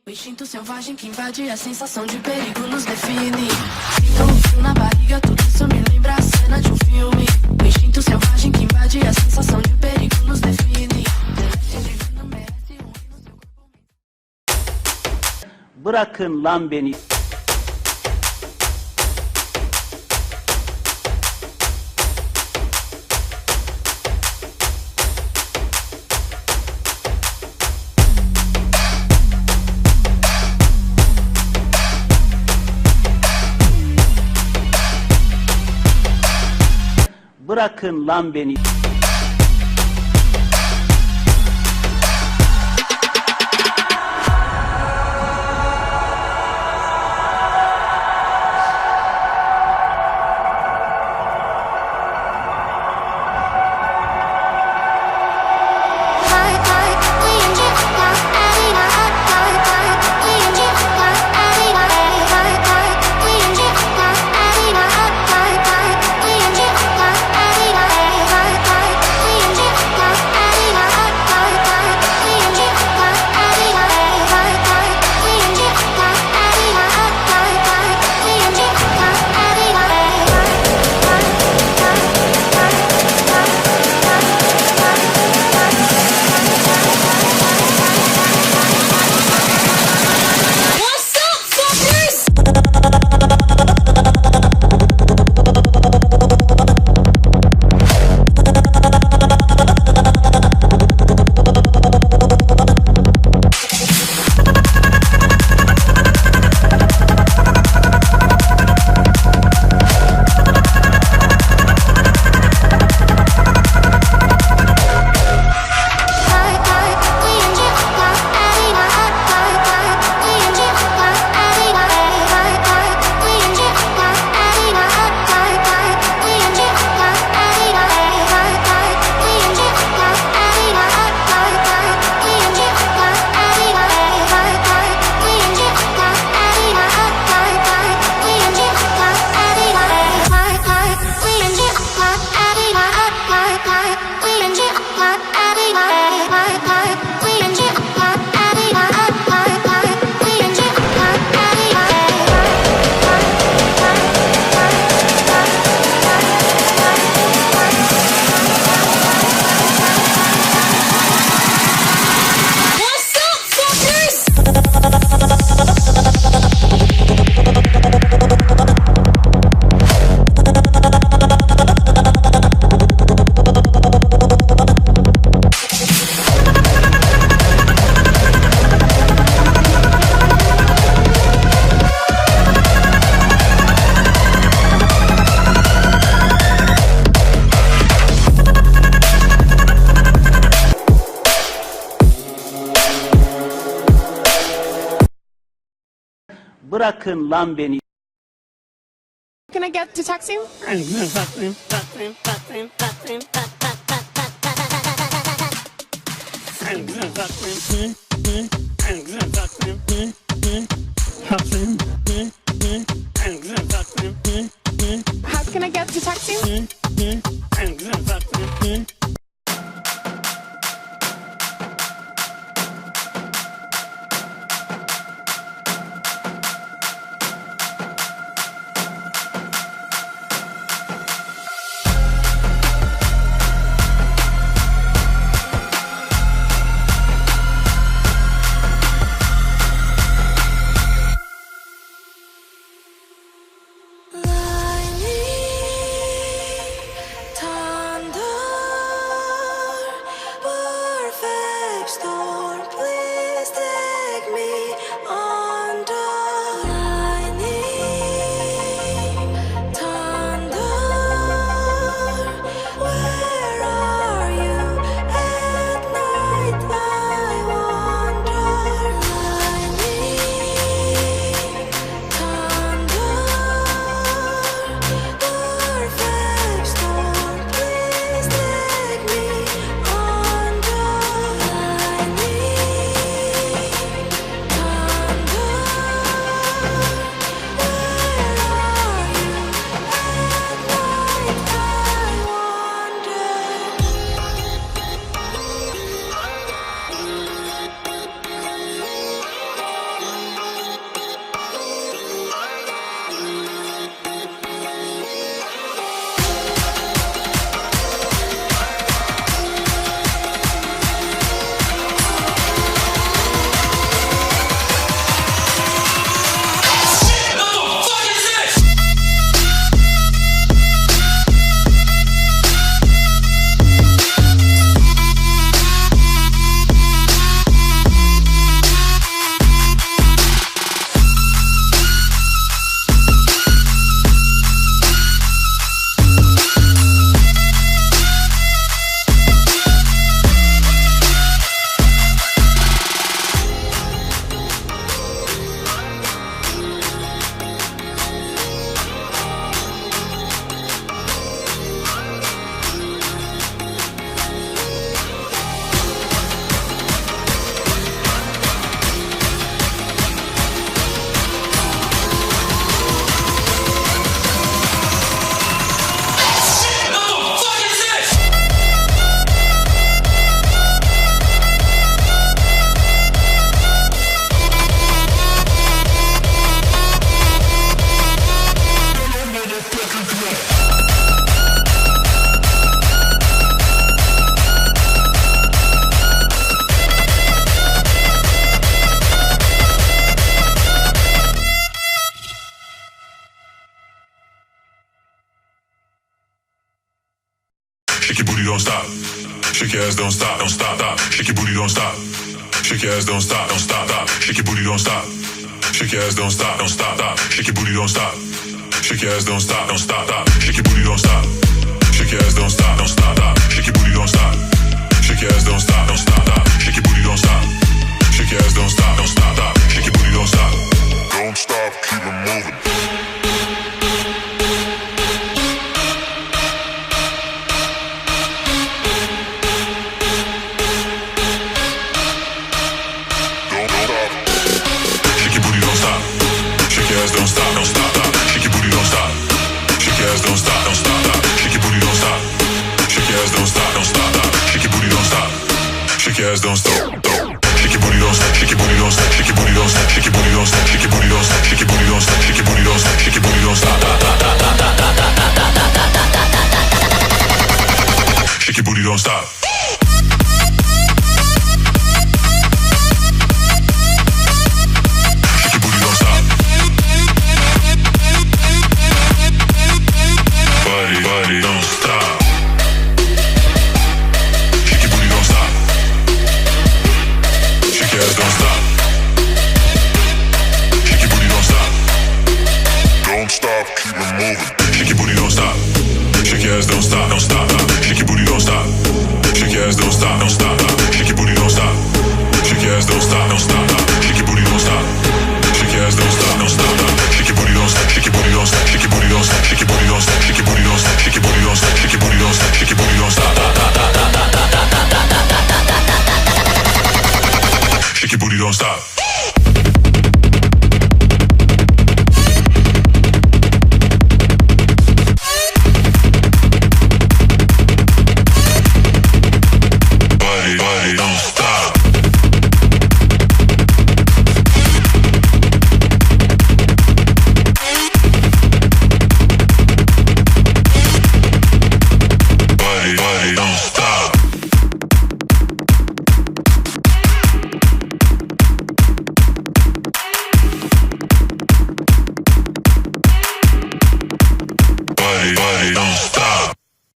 O instinto selvagem que invade a sensação de perigo nos define. Sinto um frio na barriga, tudo isso me lembra a cena de um filme. O instinto selvagem que invade a sensação de perigo nos define. Divino merece um rei no seu corpo. Bırakın lan beni. Bırakın lan beni. Bırakın lan beni. Can I get to taxi? How can I get to taxi? don't stop. Shake your ass, don't stop, don't stop, stop. Shake your booty, don't stop. Shake your ass, don't stop, don't stop, stop. Shake your booty, don't stop. Shake your ass, don't stop, don't stop, stop. Shake your booty, don't stop. Shake your ass, don't stop, don't stop, stop. Shake your booty, don't stop. Shake your ass, don't stop, don't stop, stop. Shake your booty, don't stop. Shake your ass, don't stop, don't stop, stop. Shake your booty, don't stop. Shake your ass, don't stop, don't stop, stop. Shake your booty, don't stop. Don't stop, keep it moving. Don't stop, don't stop, stop. Shake your booty, don't stop. Shake your ass, don't stop, don't stop, stop. Shake your booty, don't stop. Shake your ass, don't stop, don't stop, stop. Shake your booty, don't stop. Shake your ass, don't stop. Shake your booty, don't stop. Shake your booty, don't stop. Shake your booty, don't stop. Shake your booty, don't stop. Shake your booty, don't stop. Shake your booty, don't stop. Shake your booty, don't stop. Shake your booty, don't stop. Shake your booty, don't stop. Body, don't stop. Shake your booty, don't stop. Shake your ass, don't stop. Shake your booty, don't stop. Don't stop, keep it moving. Shake your booty, don't stop. Shake your ass, don't stop, don't stop. Shake your booty, don't stop. Shake your ass, don't stop, don't stop. Shake your booty, don't stop. Shake your ass, don't stop, don't stop. Shake your booty, don't stop. Shake your ass, don't stop, don't stop. Shake your booty, don't stop. Shake your booty, don't stop. Shake your booty, don't stop. Shake your booty, don't stop. Shake your booty, don't stop. Shake your booty, don't stop. Shake your booty, don't stop. Shake your booty, don't stop. Shake your booty, don't stop. Body, don't stop. Body, don't stop. Body, don't stop.